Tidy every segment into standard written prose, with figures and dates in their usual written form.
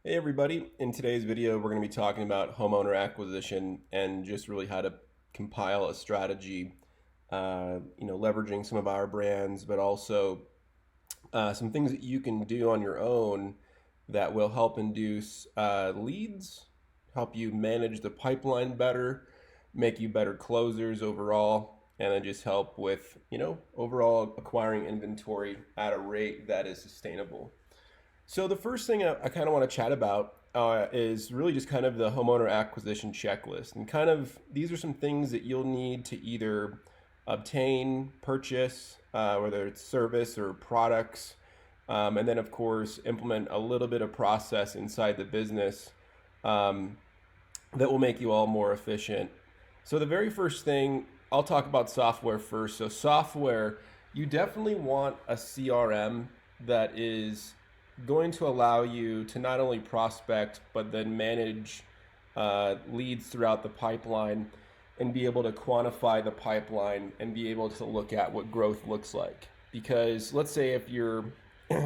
Hey everybody, in today's video we're going to be talking about homeowner acquisition and just really how to compile a strategy, leveraging some of our brands, but also some things that you can do on your own that will help induce leads, help you manage the pipeline better, make you better closers overall, and then just help with, overall acquiring inventory at a rate that is sustainable. So the first thing I kind of want to chat about is really just kind of the homeowner acquisition checklist, and kind of these are some things that you'll need to either obtain, purchase, whether it's service or products, and then of course implement a little bit of process inside the business um, that will make you all more efficient. So the very first thing, I'll talk about software first. So software, you definitely want a CRM that is going to allow you to not only prospect but then manage leads throughout the pipeline and be able to quantify the pipeline and be able to look at what growth looks like. Because let's say if you're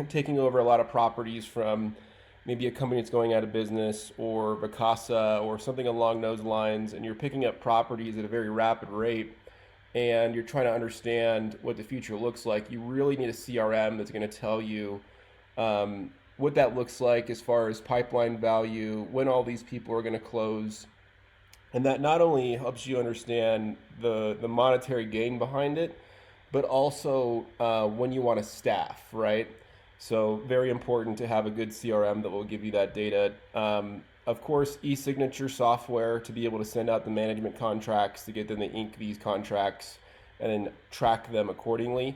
taking over a lot of properties from maybe a company that's going out of business or Vacasa or something along those lines, and you're picking up properties at a very rapid rate and you're trying to understand what the future looks like, you really need a CRM that's going to tell you what that looks like as far as pipeline value, when all these people are going to close, and that not only helps you understand the monetary gain behind it, but also when you want to staff, right? So very important to have a good CRM that will give you that data. Of course, e-signature software to be able to send out the management contracts, to get them to ink these contracts and then track them accordingly.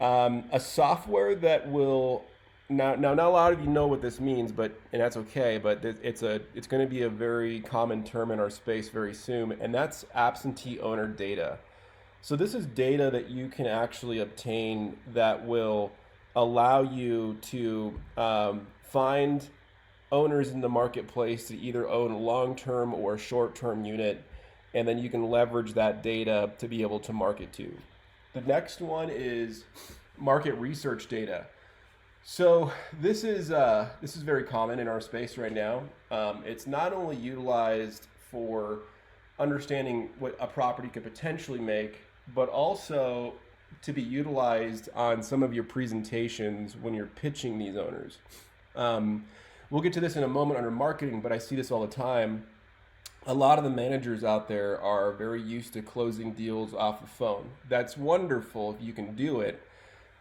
A software that will not a lot of you know what this means, but and that's okay. But it's going to be a very common term in our space very soon, and that's absentee owner data. So this is data that you can actually obtain that will allow you to find owners in the marketplace to either own a long-term or a short-term unit, and then you can leverage that data to be able to market to. The next one is market research data. So this is very common in our space right now. It's not only utilized for understanding what a property could potentially make, but also to be utilized on some of your presentations when you're pitching these owners. We'll get to this in a moment under marketing, but I see this all the time. A lot of the managers out there are very used to closing deals off the phone. That's wonderful if you can do it,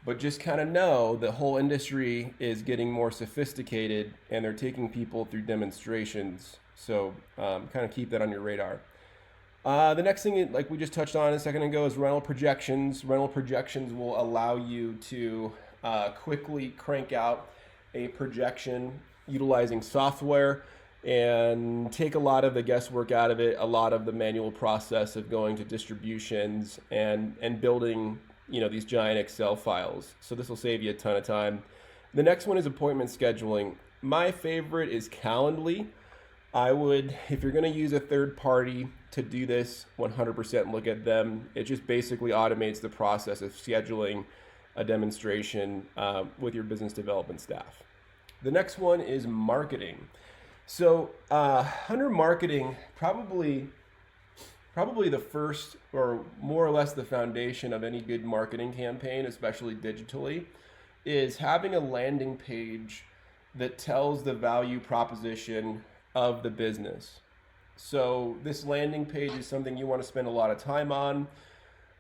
but just kind of know the whole industry is getting more sophisticated and they're taking people through demonstrations. So kind of keep that on your radar. The next thing, like we just touched on a second ago, is rental projections. Rental projections will allow you to quickly crank out a projection utilizing software and take a lot of the guesswork out of it, a lot of the manual process of going to distributions and building these giant Excel files. So this will save you a ton of time. The next one is appointment scheduling. My favorite is Calendly. I would, if you're going to use a third party to do this, 100% look at them. It just basically automates the process of scheduling a demonstration with your business development staff. The next one is marketing. So under marketing, probably the first or more or less the foundation of any good marketing campaign, especially digitally, is having a landing page that tells the value proposition of the business. So this landing page is something you want to spend a lot of time on.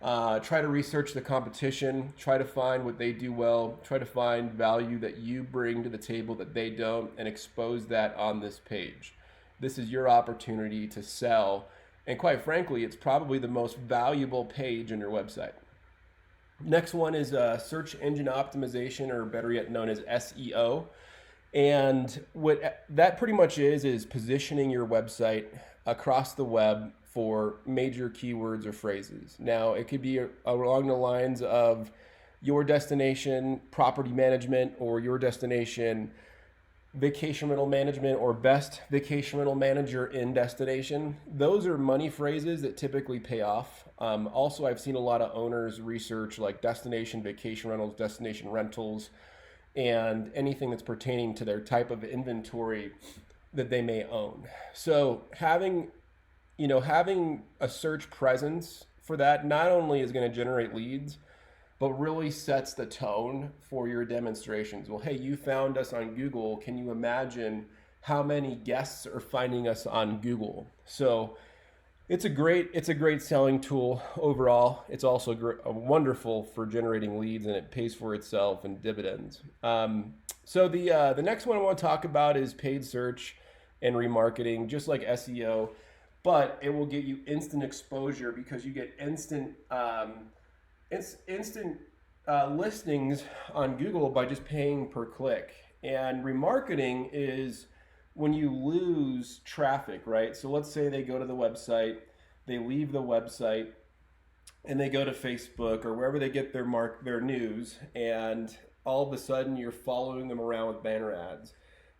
Try to research the competition, try to find what they do well, try to find value that you bring to the table that they don't, and expose that on this page. This is your opportunity to sell. And quite frankly, it's probably the most valuable page on your website. Next one is search engine optimization, or better yet known as SEO. And what that pretty much is positioning your website across the web for major keywords or phrases. Now, it could be along the lines of your destination property management, or your destination vacation rental management, or best vacation rental manager in destination. Those are money phrases that typically pay off. Also, I've seen a lot of owners research like destination vacation rentals, destination rentals, and anything that's pertaining to their type of inventory that they may own. So having a search presence for that not only is going to generate leads, but really sets the tone for your demonstrations. Well, hey, you found us on Google. Can you imagine how many guests are finding us on Google? So it's a great selling tool overall. It's also wonderful for generating leads, and it pays for itself in dividends. So the next one I want to talk about is paid search and remarketing, just like SEO, but it will get you instant exposure because you get instant listings on Google by just paying per click. And remarketing is when you lose traffic, right? So let's say they go to the website, they leave the website, and they go to Facebook or wherever they get their news, and all of a sudden you're following them around with banner ads.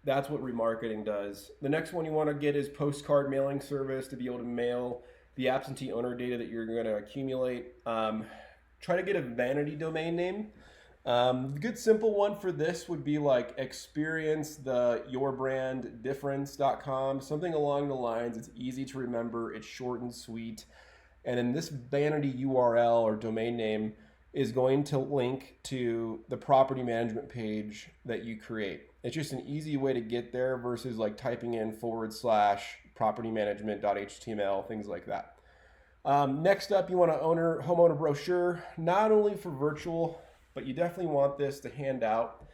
That's what remarketing does. The next one you want to get is postcard mailing service to be able to mail the absentee owner data that you're going to accumulate. Try to get a vanity domain name. The good simple one for this would be like experience the yourbrand.difference.com, something along the lines. It's easy to remember, it's short and sweet. And then this vanity URL or domain name is going to link to the property management page that you create. It's just an easy way to get there versus like typing in / property management.html, things like that. Next up, you want a homeowner brochure, not only for virtual, but you definitely want this to hand out.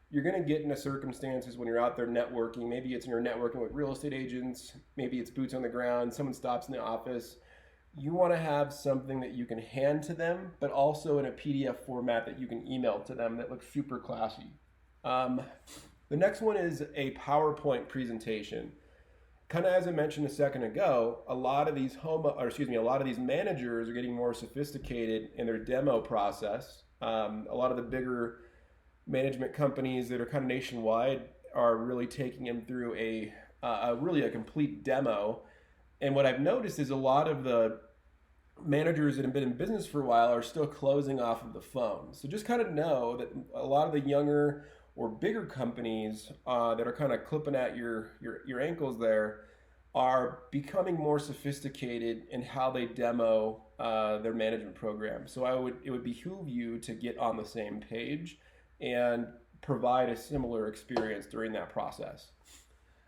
You're going to get into circumstances when you're out there networking. Maybe it's you're networking with real estate agents. Maybe it's boots on the ground. Someone stops in the office. You want to have something that you can hand to them, but also in a PDF format that you can email to them that looks super classy. The next one is a PowerPoint presentation. Kind of as I mentioned a second ago, a lot of these managers are getting more sophisticated in their demo process. A lot of the bigger management companies that are kind of nationwide are really taking them through a complete demo. And what I've noticed is a lot of the managers that have been in business for a while are still closing off of the phone. So just kind of know that a lot of the younger or bigger companies that are kind of clipping at your ankles there are becoming more sophisticated in how they demo their management program. So it would behoove you to get on the same page and provide a similar experience during that process.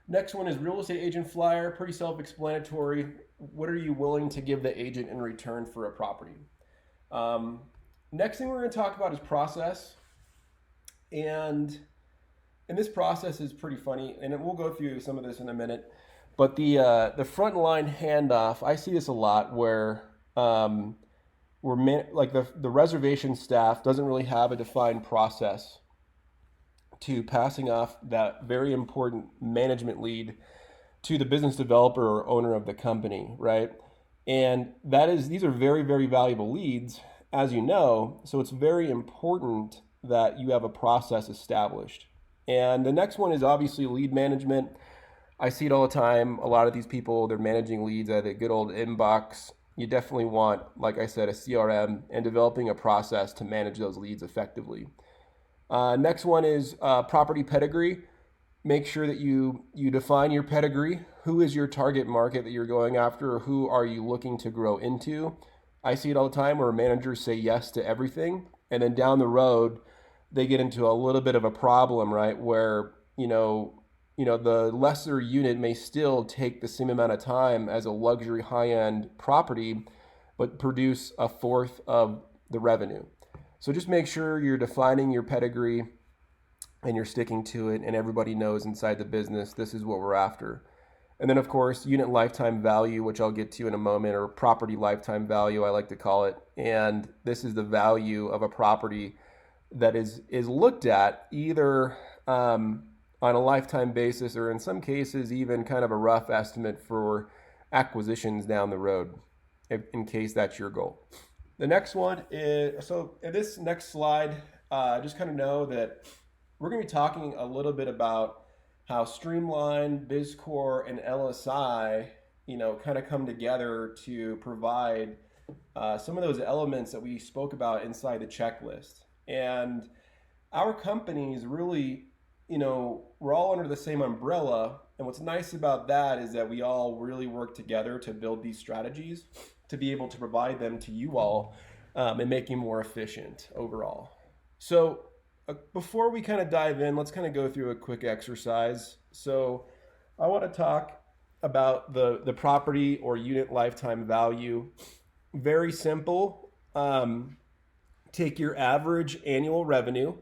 Next one is real estate agent flyer, pretty self-explanatory. What are you willing to give the agent in return for a property? Next thing we're going to talk about is process. And this process is pretty funny, and we'll go through some of this in a minute. But the frontline handoff, I see this a lot where the reservation staff doesn't really have a defined process to passing off that very important management lead to the business developer or owner of the company, right? And these are very, very valuable leads, as you know. So it's very important that you have a process established. And the next one is obviously lead management. I see it all the time. A lot of these people, they're managing leads at a good old inbox. You definitely want, like I said, a CRM and developing a process to manage those leads effectively. Next one is property pedigree. Make sure that you define your pedigree. Who is your target market that you're going after, or who are you looking to grow into? I see it all the time where managers say yes to everything, and then down the road, they get into a little bit of a problem, right? Where, the lesser unit may still take the same amount of time as a luxury high-end property, but produce a fourth of the revenue. So just make sure you're defining your pedigree and you're sticking to it, and everybody knows inside the business this is what we're after. And then, of course, unit lifetime value, which I'll get to in a moment, or property lifetime value, I like to call it. And this is the value of a property that is looked at either on a lifetime basis, or in some cases even kind of a rough estimate for acquisitions down the road, in case that's your goal. The next one is, so in this next slide, just kind of know that we're going to be talking a little bit about how Streamline, Bizcor, and LSI, kind of come together to provide some of those elements that we spoke about inside the checklist. And our companies really, we're all under the same umbrella. And what's nice about that is that we all really work together to build these strategies to be able to provide them to you all, and make you more efficient overall. So, before we kind of dive in, let's kind of go through a quick exercise. So, I want to talk about the property or unit lifetime value. Very simple. Take your average annual revenue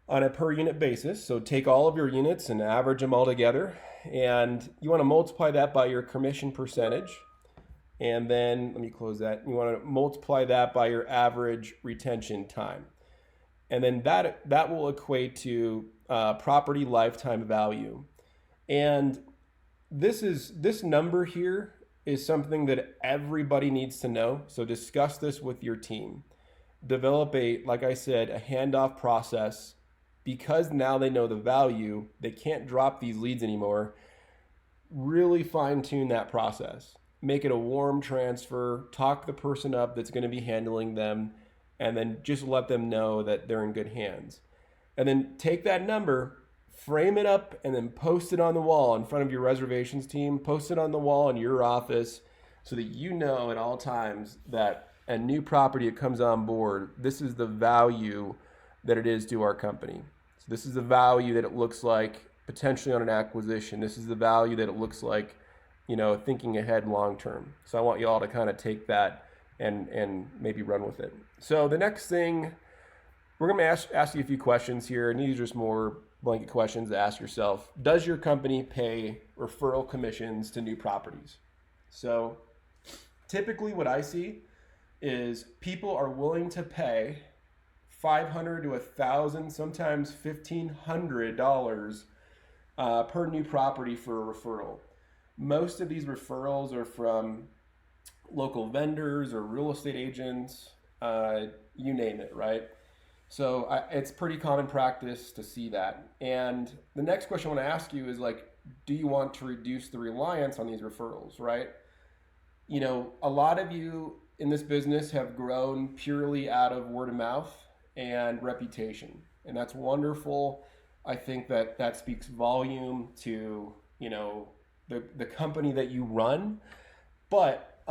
on a per unit basis. So take all of your units and average them all together. And you want to multiply that by your commission percentage. And then let me close that. You want to multiply that by your average retention time. And then that will equate to property lifetime value. And this number here is something that everybody needs to know. So discuss this with your team. Develop like I said, a handoff process, because now they know the value. They can't drop these leads anymore. Really fine tune that process. Make it a warm transfer. Talk the person up that's going to be handling them, and then just let them know that they're in good hands. And then take that number, frame it up, and then post it on the wall in front of your reservations team. Post it on the wall in your office so that you know at all times that a new property that comes on board, this is the value that it is to our company. So this is the value that it looks like potentially on an acquisition. This is the value that it looks like, thinking ahead long term. So I want you all to kind of take that and maybe run with it. So the next thing, we're going to ask you a few questions here, and these are just more blanket questions to ask yourself. Does your company pay referral commissions to new properties? So typically what I see is people are willing to pay $500 to $1,000, sometimes $1,500 per new property for a referral. Most of these referrals are from local vendors or real estate agents, you name it, right? So it's pretty common practice to see that. And the next question I want to ask you is do you want to reduce the reliance on these referrals, right? A lot of you in this business have grown purely out of word of mouth and reputation. And that's wonderful. I think that speaks volume to, the company that you run. But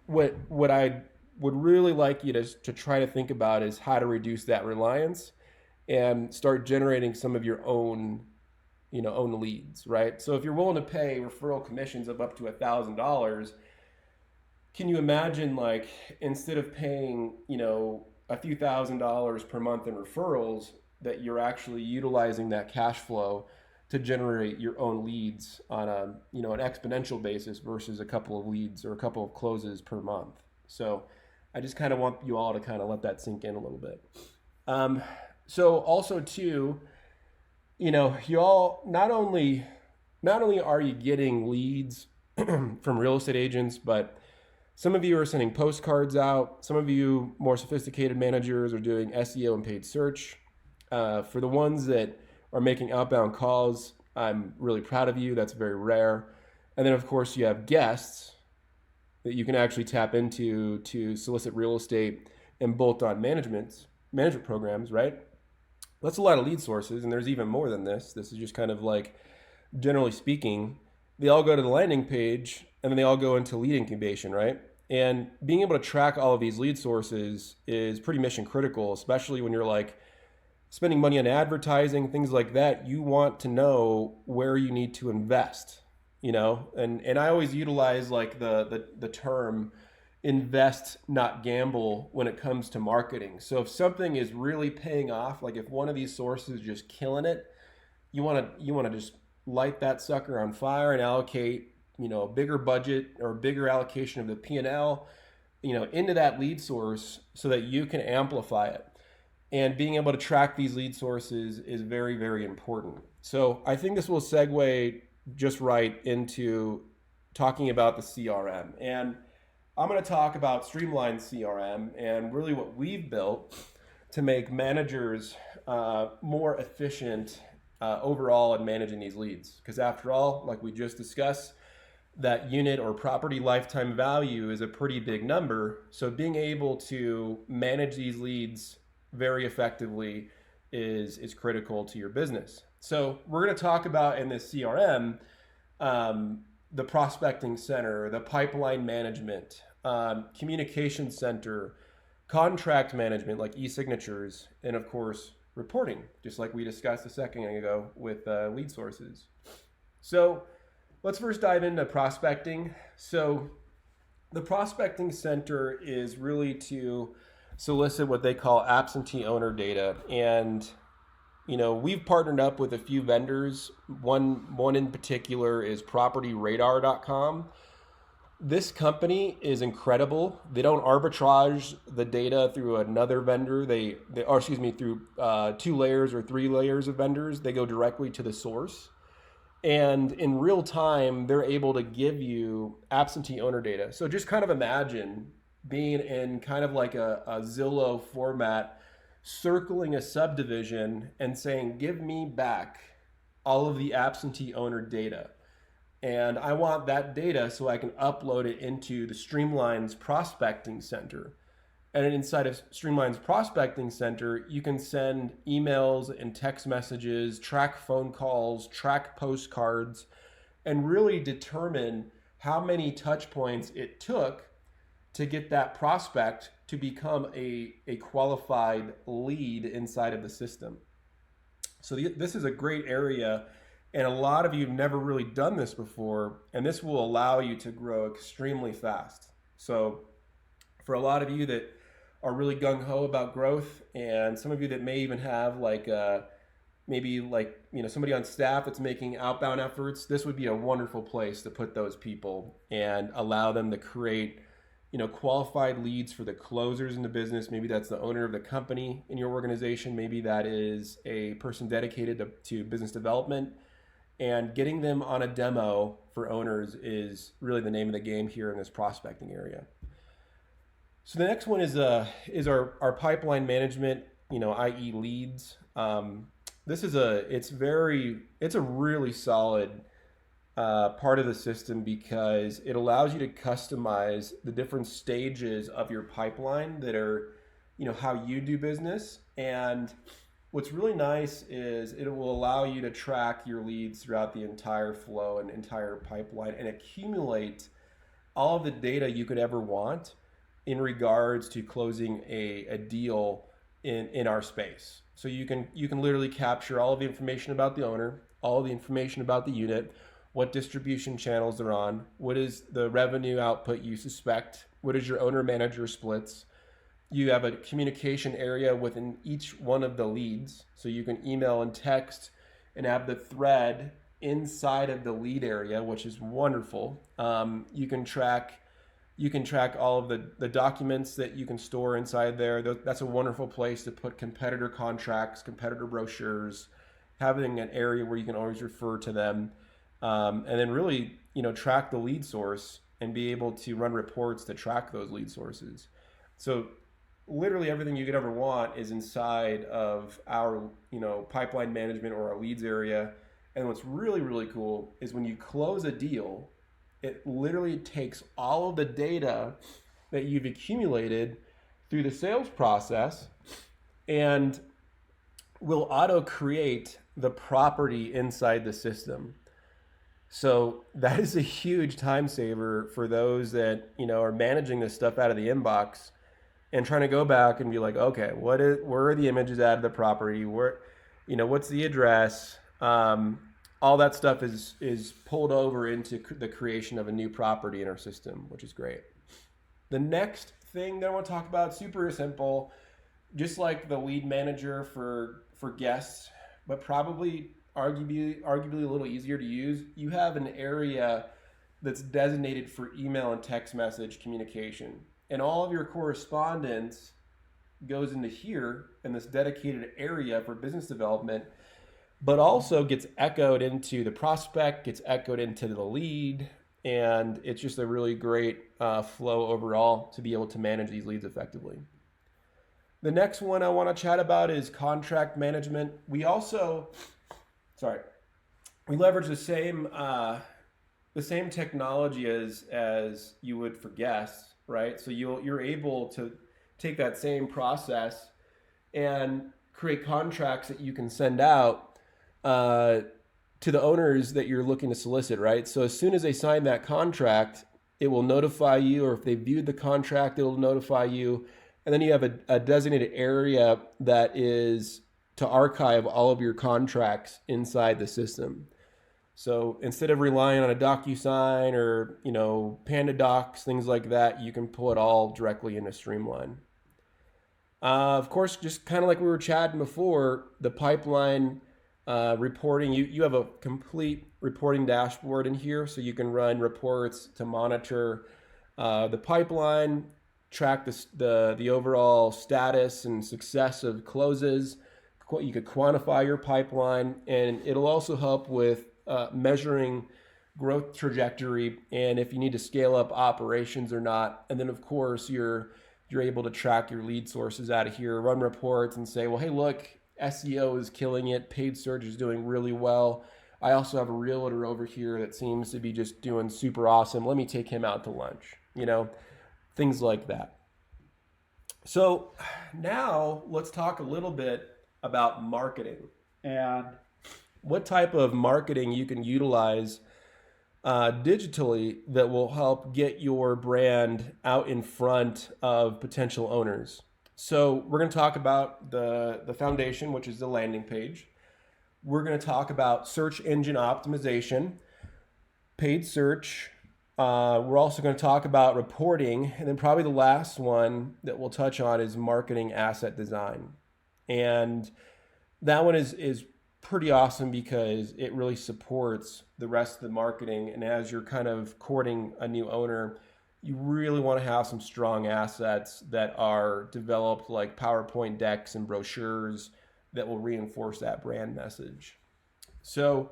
what I would really like you to try to think about is how to reduce that reliance and start generating some of your own leads, right? So if you're willing to pay referral commissions of up to $1,000, can you imagine instead of paying, a few $1,000s per month in referrals, that you're actually utilizing that cash flow to generate your own leads on an exponential basis versus a couple of leads or a couple of closes per month. So I just kind of want you all to kind of let that sink in a little bit. So also too, you all not only are you getting leads from real estate agents, but some of you are sending postcards out. Some of you more sophisticated managers are doing SEO and paid search. For the ones that are making outbound calls, I'm really proud of you. That's very rare. And then of course you have guests that you can actually tap into to solicit real estate and bolt on management programs, right? That's a lot of lead sources, and there's even more than this. This is just kind of generally speaking, they all go to the landing page and then they all go into lead incubation, right? And being able to track all of these lead sources is pretty mission critical, especially when you're spending money on advertising, things like that. You want to know where you need to invest, and I always utilize the term invest, not gamble, when it comes to marketing. So if something is really paying off, if one of these sources is just killing it, you want to just light that sucker on fire and allocate, a bigger budget or a bigger allocation of the P&L, into that lead source so that you can amplify it. And being able to track these lead sources is very, very important. So I think this will segue just right into talking about the CRM. And I'm going to talk about streamlined CRM and really what we've built to make managers more efficient overall in managing these leads. Because after all, like we just discussed, that unit or property lifetime value is a pretty big number. So being able to manage these leads very effectively is critical to your business. So we're going to talk about in this CRM, the prospecting center, the pipeline management, communication center, contract management like e-signatures, and of course reporting, just like we discussed a second ago with lead sources. So let's first dive into prospecting. So the prospecting center is really to solicit what they call absentee owner data. And we've partnered up with a few vendors. One in particular is propertyradar.com. This company is incredible. They don't arbitrage the data through another vendor. Through 2 layers or 3 layers of vendors. They go directly to the source. And in real time, they're able to give you absentee owner data. So just kind of imagine being in kind of like a Zillow format, circling a subdivision and saying, give me back all of the absentee owner data. And I want that data so I can upload it into the Streamline's Prospecting Center. And inside of Streamline's Prospecting Center, you can send emails and text messages, track phone calls, track postcards, and really determine how many touch points it took to get that prospect to become a qualified lead inside of the system. So this is a great area, and a lot of you have never really done this before, and this will allow you to grow extremely fast. So for a lot of you that are really gung-ho about growth, and some of you that may even have somebody on staff that's making outbound efforts, this would be a wonderful place to put those people and allow them to create qualified leads for the closers in the business. Maybe that's the owner of the company in your organization. Maybe that is a person dedicated to business development, and getting them on a demo for owners is really the name of the game here in this prospecting area. So the next one is our pipeline management, i.e. leads. It's a really solid part of the system because it allows you to customize the different stages of your pipeline that are, how you do business. And what's really nice is it will allow you to track your leads throughout the entire flow and entire pipeline and accumulate all of the data you could ever want in regards to closing a deal in our space. So you can literally capture all of the information about the owner, all of the information about the unit, what distribution channels they're on, what is the revenue output you suspect, what is your owner manager splits. You have a communication area within each one of the leads, so you can email and text and have the thread inside of the lead area, which is wonderful. You can track all of the documents that you can store inside there. That's a wonderful place to put competitor contracts, competitor brochures, having an area where you can always refer to them. And then really, track the lead source and be able to run reports to track those lead sources. So literally everything you could ever want is inside of our, pipeline management or our leads area. And what's really, really cool is when you close a deal, it literally takes all of the data that you've accumulated through the sales process and will auto create the property inside the system. So that is a huge time saver for those that, are managing this stuff out of the inbox and trying to go back and be like, okay, where are the images out of the property? What's the address? All that stuff is pulled over into the creation of a new property in our system, which is great. The next thing that I want to talk about, super simple, just like the lead manager for guests, but probably arguably a little easier to use. You have an area that's designated for email and text message communication. And all of your correspondence goes into here in this dedicated area for business development, but also gets echoed into the prospect, gets echoed into the lead, and it's just a really great flow overall to be able to manage these leads effectively. The next one I want to chat about is contract management. We leverage the same technology as you would for guests, right? So you're able to take that same process and create contracts that you can send out uh, to the owners that you're looking to solicit, right? So as soon as they sign that contract, it will notify you, or if they viewed the contract, it'll notify you. And then you have a designated area that is to archive all of your contracts inside the system. So instead of relying on a DocuSign or, Panda Docs, things like that, you can pull it all directly into Streamline. Of course, just kind of like we were chatting before, the pipeline reporting, you have a complete reporting dashboard in here, so you can run reports to monitor the pipeline, track the overall status and success of closes. You could quantify your pipeline, and it'll also help with measuring growth trajectory and if you need to scale up operations or not. And then, of course, you're able to track your lead sources out of here, run reports, and say, well, hey, look, SEO is killing it. Paid search is doing really well. I also have a realtor over here that seems to be just doing super awesome. Let me take him out to lunch, things like that. So now let's talk a little bit about marketing and what type of marketing you can utilize digitally that will help get your brand out in front of potential owners. So we're going to talk about the foundation, which is the landing page. We're going to talk about search engine optimization, paid search. We're also going to talk about reporting. And then probably the last one that we'll touch on is marketing asset design. And that one is pretty awesome because it really supports the rest of the marketing. And as you're kind of courting a new owner, you really want to have some strong assets that are developed like PowerPoint decks and brochures that will reinforce that brand message. So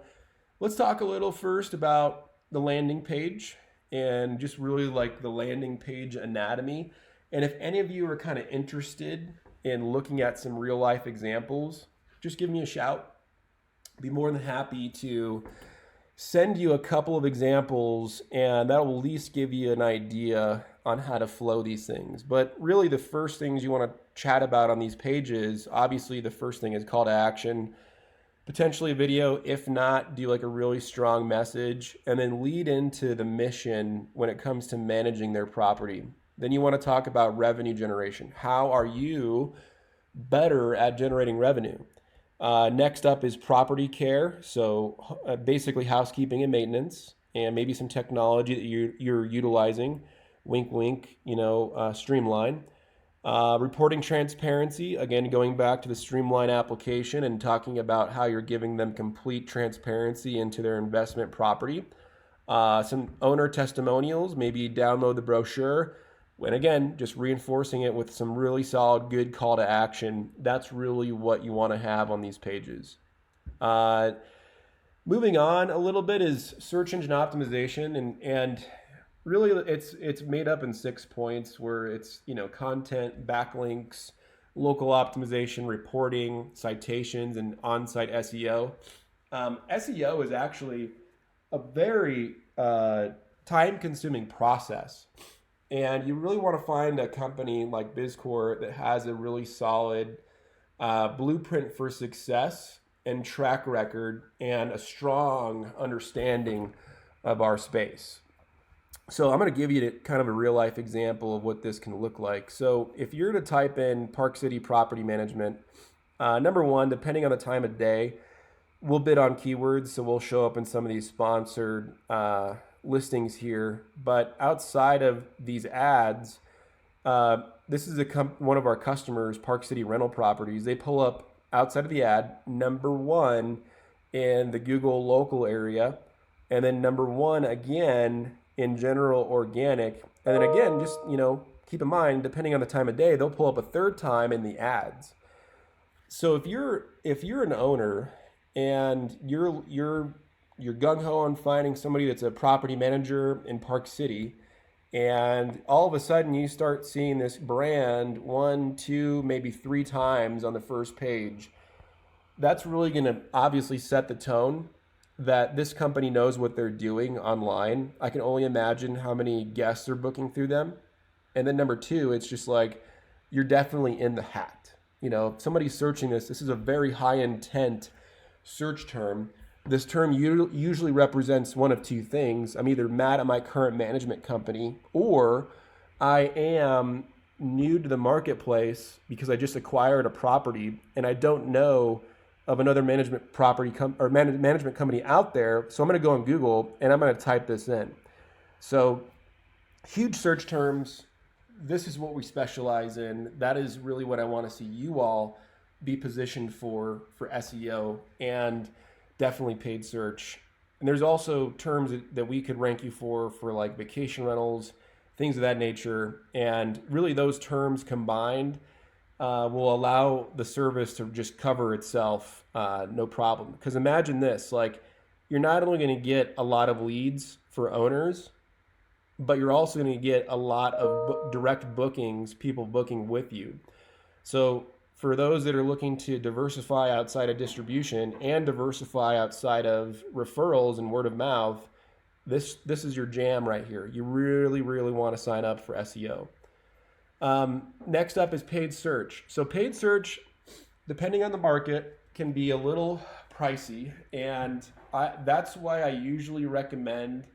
let's talk a little first about the landing page and just really like the landing page anatomy. And if any of you are kind of interested in looking at some real life examples, just give me a shout. Be more than happy to send you a couple of examples, and that will at least give you an idea on how to flow these things. But really the first things you want to chat about on these pages, obviously the first thing is call to action, potentially a video. If not, do like a really strong message, and then lead into the mission when it comes to managing their property. Then you want to talk about revenue generation. How are you better at generating revenue? Next up is property care. So basically housekeeping and maintenance, and maybe some technology that you're utilizing. Wink, wink, Streamline. Reporting transparency, again, going back to the Streamline application and talking about how you're giving them complete transparency into their investment property. Some owner testimonials, maybe download the brochure. And again, just reinforcing it with some really solid, good call to action. That's really what you want to have on these pages. Moving on a little bit is search engine optimization, and really it's made up in 6 points where it's content, backlinks, local optimization, reporting, citations, and on-site SEO. SEO is actually a very time-consuming process. And you really want to find a company like Bizcor that has a really solid blueprint for success and track record and a strong understanding of our space. So I'm going to give you kind of a real life example of what this can look like. So if you're to type in Park City property management, number one, depending on the time of day, we'll bid on keywords. So we'll show up in some of these sponsored listings here, but outside of these ads, this is one of our customers, Park City Rental Properties. They pull up outside of the ad, number one in the Google local area, and then number one again in general organic, and then again, just keep in mind, depending on the time of day, they'll pull up a third time in the ads. So if you're an owner and you're gung-ho on finding somebody that's a property manager in Park City, and all of a sudden you start seeing this brand 1, 2, maybe 3 times on the first page, that's really going to obviously set the tone that this company knows what they're doing online. I can only imagine how many guests are booking through them. And then number 2, it's just like, you're definitely in the hat. if somebody's searching this is a very high intent search term. This term usually represents one of two things. I'm either mad at my current management company, or I am new to the marketplace because I just acquired a property and I don't know of another management company out there. So I'm going to go on Google and I'm going to type this in. So huge search terms. This is what we specialize in. That is really what I want to see you all be positioned for SEO and definitely paid search. And there's also terms that we could rank you for like vacation rentals, things of that nature. And really those terms combined will allow the service to just cover itself, no problem. Because imagine this, like you're not only going to get a lot of leads for owners, but you're also going to get a lot of direct bookings, people booking with you. So for those that are looking to diversify outside of distribution and diversify outside of referrals and word of mouth, this is your jam right here. You really, really want to sign up for SEO. Next up is paid search. So paid search, depending on the market, can be a little pricey, and that's why I usually recommend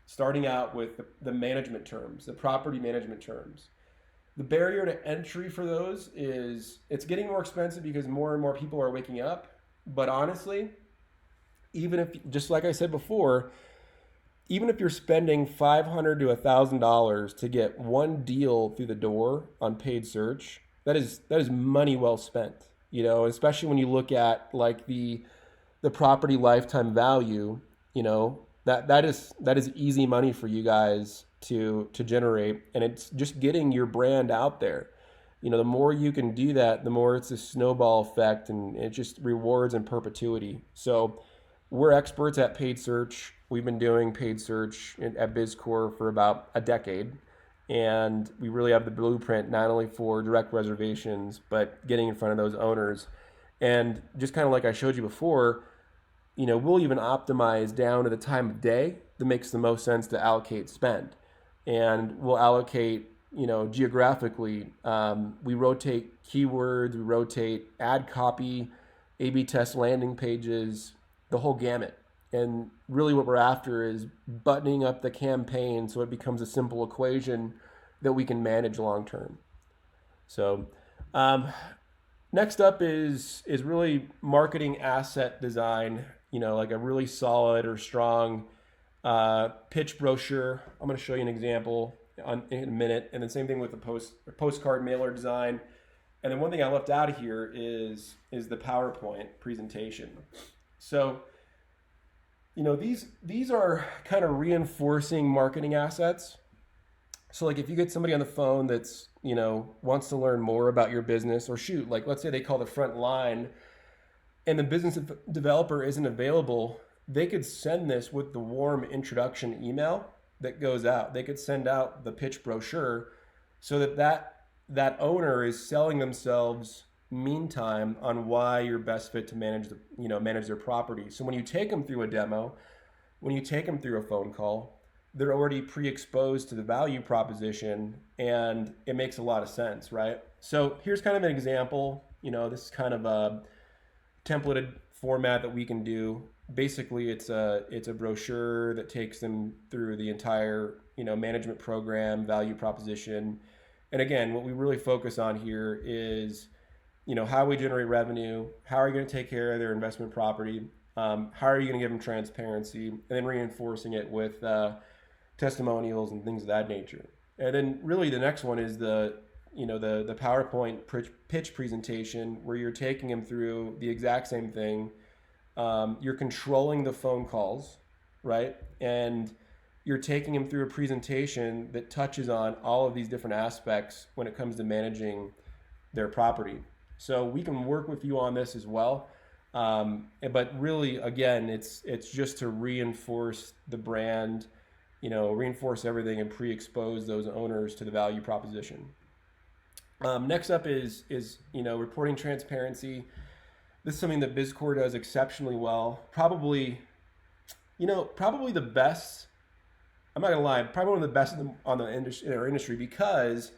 starting out with the management terms, the property management terms. The barrier to entry for those is it's getting more expensive because more and more people are waking up. But honestly, even if, just like I said before, even if you're spending $500 to $1,000 to get one deal through the door on paid search, that is money well spent. Especially when you look at like the property lifetime value, that is easy money for you guys to generate, and it's just getting your brand out there. The more you can do that, the more it's a snowball effect, and it just rewards in perpetuity. So we're experts at paid search. We've been doing paid search at Bizcor for about a decade, and we really have the blueprint not only for direct reservations, but getting in front of those owners. And just kind of like I showed you before, we'll even optimize down to the time of day that makes the most sense to allocate spend. And we'll allocate, geographically. We rotate keywords, we rotate ad copy, A/B test landing pages, the whole gamut. And really what we're after is buttoning up the campaign so it becomes a simple equation that we can manage long term. So next up is really marketing asset design, like a really solid or strong pitch brochure. I'm going to show you an example in a minute. And then same thing with the postcard mailer design. And then one thing I left out of here is the PowerPoint presentation. So, these are kind of reinforcing marketing assets. So like if you get somebody on the phone that's, wants to learn more about your business, or shoot, like let's say they call the front line and the business developer isn't available, they could send this with the warm introduction email that goes out. They could send out the pitch brochure so that owner is selling themselves meantime on why you're best fit to manage their property. So when you take them through a demo, when you take them through a phone call, they're already pre-exposed to the value proposition, and it makes a lot of sense, right? So here's kind of an example. This is kind of a templated format that we can do. Basically, it's a brochure that takes them through the entire management program, value proposition. And again, what we really focus on here is how we generate revenue, how are you going to take care of their investment property, how are you going to give them transparency, and then reinforcing it with testimonials and things of that nature. And then really the next one is the PowerPoint pitch presentation, where you're taking them through the exact same thing. You're controlling the phone calls, right? And you're taking them through a presentation that touches on all of these different aspects when it comes to managing their property. So we can work with you on this as well. But really, again, it's just to reinforce the brand, reinforce everything and pre-expose those owners to the value proposition. Next up is reporting transparency. This is something that Bizcor does exceptionally well. Probably the best. I'm not gonna lie, probably one of the best in our industry, because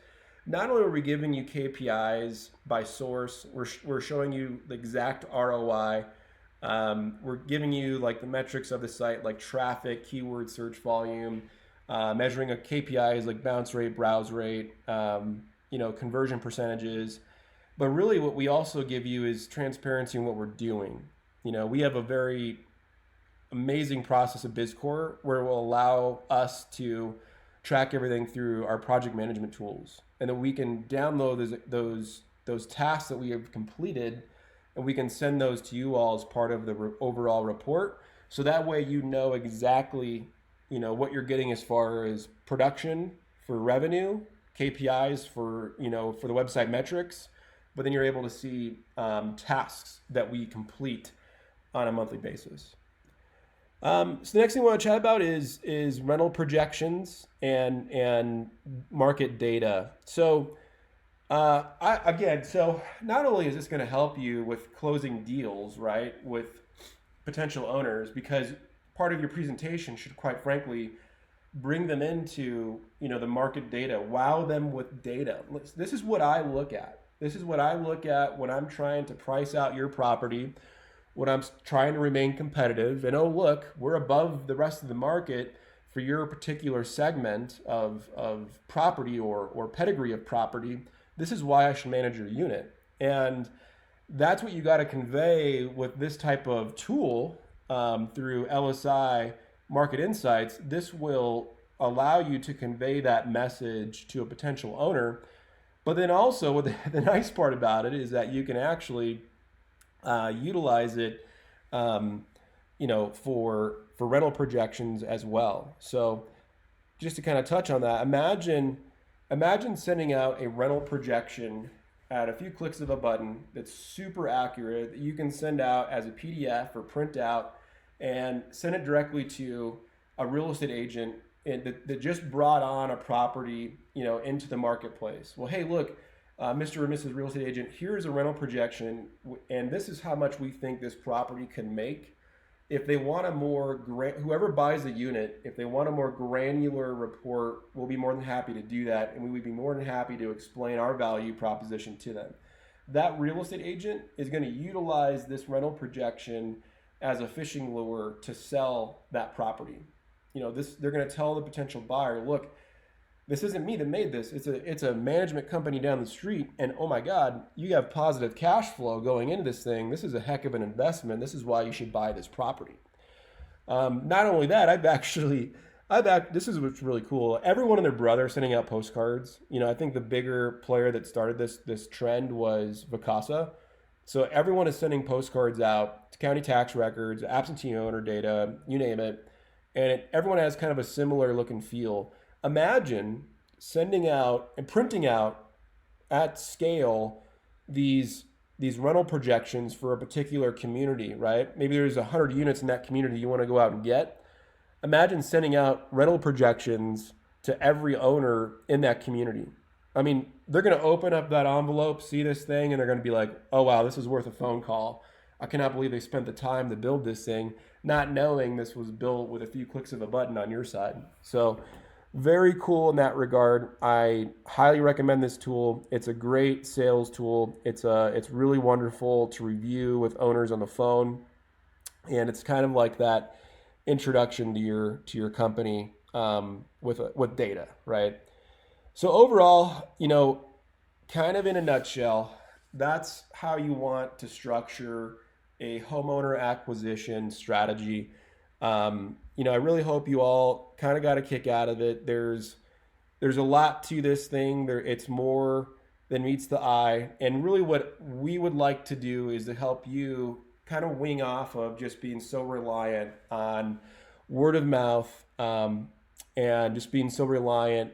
not only are we giving you KPIs by source, we're showing you the exact ROI. We're giving you like the metrics of the site, like traffic, keyword search volume, measuring a KPIs like bounce rate, browse rate, conversion percentages. But really, what we also give you is transparency in what we're doing. We have a very amazing process of Bizcor where it will allow us to track everything through our project management tools, and then we can download those tasks that we have completed, and we can send those to you all as part of the overall report. So that way, exactly what you're getting as far as production for revenue, KPIs for the website metrics, but then you're able to see tasks that we complete on a monthly basis. So the next thing we want to chat about is rental projections and market data. So so not only is this going to help you with closing deals, right, with potential owners, because part of your presentation should, quite frankly, bring them into the market data, wow them with data. This is what I look at. This is what I look at when I'm trying to price out your property, when I'm trying to remain competitive. And oh, look, we're above the rest of the market for your particular segment of property or pedigree of property. This is why I should manage your unit. And that's what you got to convey with this type of tool through LSI Market Insights. This will allow you to convey that message to a potential owner. But then also, what the nice part about it is that you can actually utilize it, for rental projections as well. So, just to kind of touch on that, imagine sending out a rental projection at a few clicks of a button that's super accurate, that you can send out as a PDF or print out and send it directly to a real estate agent that just brought on a property, into the marketplace. Well, hey, look, Mr. or Mrs. Real Estate Agent, here's a rental projection, and this is how much we think this property can make. If they want whoever buys the unit, if they want a more granular report, we'll be more than happy to do that, and we would be more than happy to explain our value proposition to them. That real estate agent is going to utilize this rental projection as a fishing lure to sell that property. They're going to tell the potential buyer, look, this isn't me that made this. It's a management company down the street, and oh my God, you have positive cash flow going into this thing. This is a heck of an investment. This is why you should buy this property. Not only that, this is what's really cool. Everyone and their brother sending out postcards. I think the bigger player that started this trend was Vacasa. So everyone is sending postcards out to county tax records, absentee owner data, you name it, and everyone has kind of a similar look and feel. Imagine sending out and printing out at scale these rental projections for a particular community, right? Maybe there's 100 units in that community you want to go out and get. Imagine sending out rental projections to every owner in that community. I mean, they're going to open up that envelope, see this thing, and they're going to be like, oh, wow, this is worth a phone call. I cannot believe they spent the time to build this thing, not knowing this was built with a few clicks of a button on your side. So very cool in that regard. I highly recommend this tool. It's a great sales tool. It's really wonderful to review with owners on the phone, and it's kind of like that introduction to your company with data, right? So overall, kind of in a nutshell, that's how you want to structure a homeowner acquisition strategy. I really hope you all kind of got a kick out of it. There's a lot to this thing. It's more than meets the eye. And really what we would like to do is to help you kind of wing off of just being so reliant on word of mouth, and just being so reliant,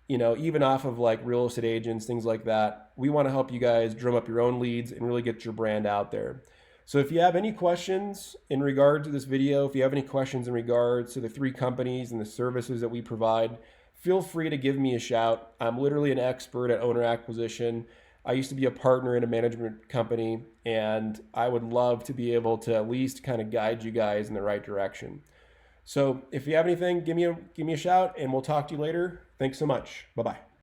even off of like real estate agents, things like that. We want to help you guys drum up your own leads and really get your brand out there. So if you have any questions in regard to this video, if you have any questions in regards to the 3 companies and the services that we provide, feel free to give me a shout. I'm literally an expert at owner acquisition. I used to be a partner in a management company, and I would love to be able to at least kind of guide you guys in the right direction. So if you have anything, give me a shout, and we'll talk to you later. Thanks so much. Bye-bye.